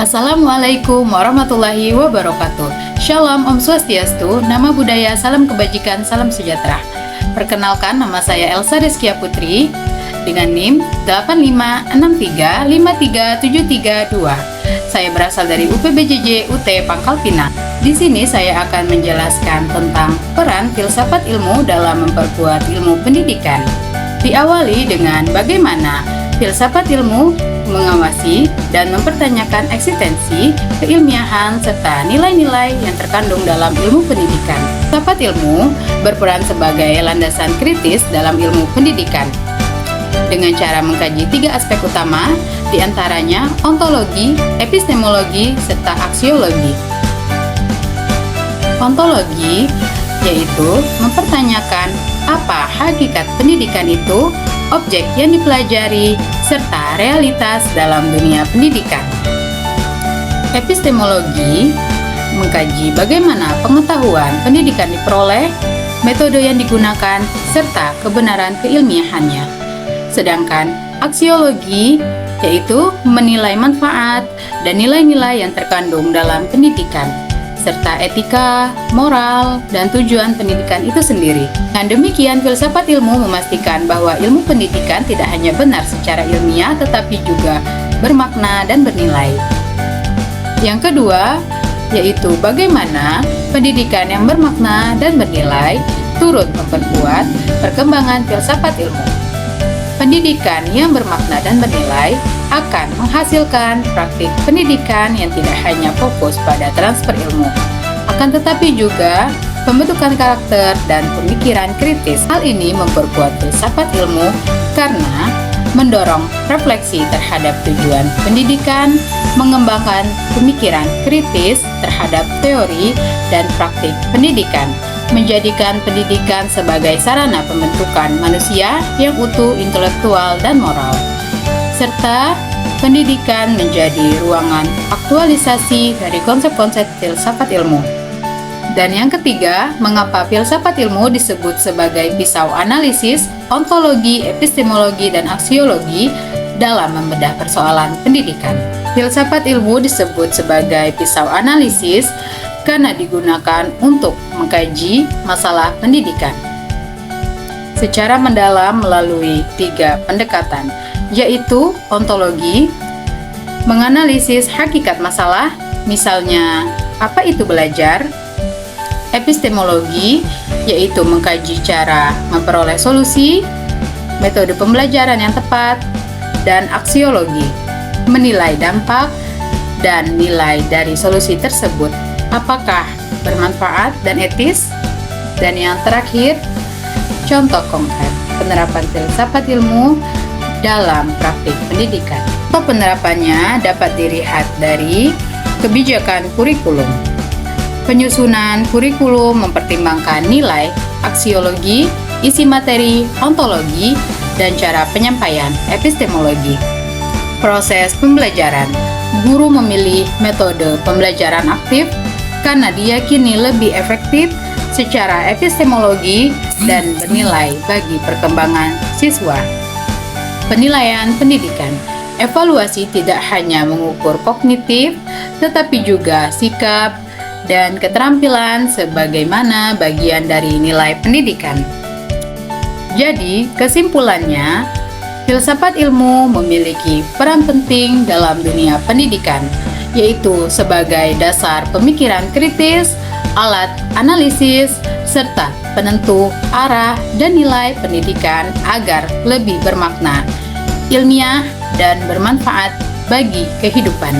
Assalamualaikum warahmatullahi wabarakatuh. Shalom, Om Swastiastu, nama budaya, salam kebajikan, salam sejahtera. Perkenalkan, nama saya Elsa Rizkia Putri dengan NIM 8563537332. Saya berasal dari UPBJJ UT Pangkal Pinang. Di sini saya akan menjelaskan tentang peran filsafat ilmu dalam memperkuat ilmu pendidikan. Diawali dengan bagaimana filsafat ilmu mengawasi dan mempertanyakan eksistensi, keilmiahan, serta nilai-nilai yang terkandung dalam ilmu pendidikan. Filsafat ilmu berperan sebagai landasan kritis dalam ilmu pendidikan dengan cara mengkaji 3 aspek utama, diantaranya ontologi, epistemologi, serta aksiologi. Ontologi yaitu mempertanyakan apa hakikat pendidikan itu, objek yang dipelajari, serta realitas dalam dunia pendidikan. Epistemologi mengkaji bagaimana pengetahuan pendidikan diperoleh, metode yang digunakan, serta kebenaran keilmiahannya. Sedangkan aksiologi yaitu menilai manfaat dan nilai-nilai yang terkandung dalam pendidikan, serta etika, moral, dan tujuan pendidikan itu sendiri. Dengan demikian, filsafat ilmu memastikan bahwa ilmu pendidikan tidak hanya benar secara ilmiah, tetapi juga bermakna dan bernilai. Yang kedua, yaitu bagaimana pendidikan yang bermakna dan bernilai turut memperkuat perkembangan filsafat ilmu. Pendidikan yang bermakna dan bernilai akan menghasilkan praktik pendidikan yang tidak hanya fokus pada transfer ilmu, akan tetapi juga pembentukan karakter dan pemikiran kritis. Hal ini memperkuat filsafat ilmu karena mendorong refleksi terhadap tujuan pendidikan, mengembangkan pemikiran kritis terhadap teori dan praktik pendidikan, menjadikan pendidikan sebagai sarana pembentukan manusia yang utuh intelektual dan moral, serta pendidikan menjadi ruangan aktualisasi dari konsep-konsep filsafat ilmu. Dan yang ketiga, mengapa filsafat ilmu disebut sebagai pisau analisis, ontologi, epistemologi, dan aksiologi dalam membedah persoalan pendidikan. Filsafat ilmu disebut sebagai pisau analisis karena digunakan untuk mengkaji masalah pendidikan secara mendalam melalui 3 pendekatan, yaitu ontologi, menganalisis hakikat masalah, misalnya apa itu belajar, epistemologi, yaitu mengkaji cara memperoleh solusi, metode pembelajaran yang tepat, dan aksiologi, menilai dampak dan nilai dari solusi tersebut, apakah bermanfaat dan etis, dan yang terakhir, contoh konkret penerapan filsafat ilmu dalam praktik pendidikan. Contoh penerapannya dapat dilihat dari kebijakan kurikulum. Penyusunan kurikulum mempertimbangkan nilai, aksiologi, isi materi, ontologi, dan cara penyampaian, epistemologi. Proses pembelajaran. Guru memilih metode pembelajaran aktif karena diyakini lebih efektif secara epistemologi dan bernilai bagi perkembangan siswa. Penilaian pendidikan. Evaluasi tidak hanya mengukur kognitif, tetapi juga sikap dan keterampilan sebagaimana bagian dari nilai pendidikan. Jadi, kesimpulannya, filsafat ilmu memiliki peran penting dalam dunia pendidikan, yaitu sebagai dasar pemikiran kritis, alat analisis, serta penentu arah dan nilai pendidikan agar lebih bermakna, ilmiah, dan bermanfaat bagi kehidupan.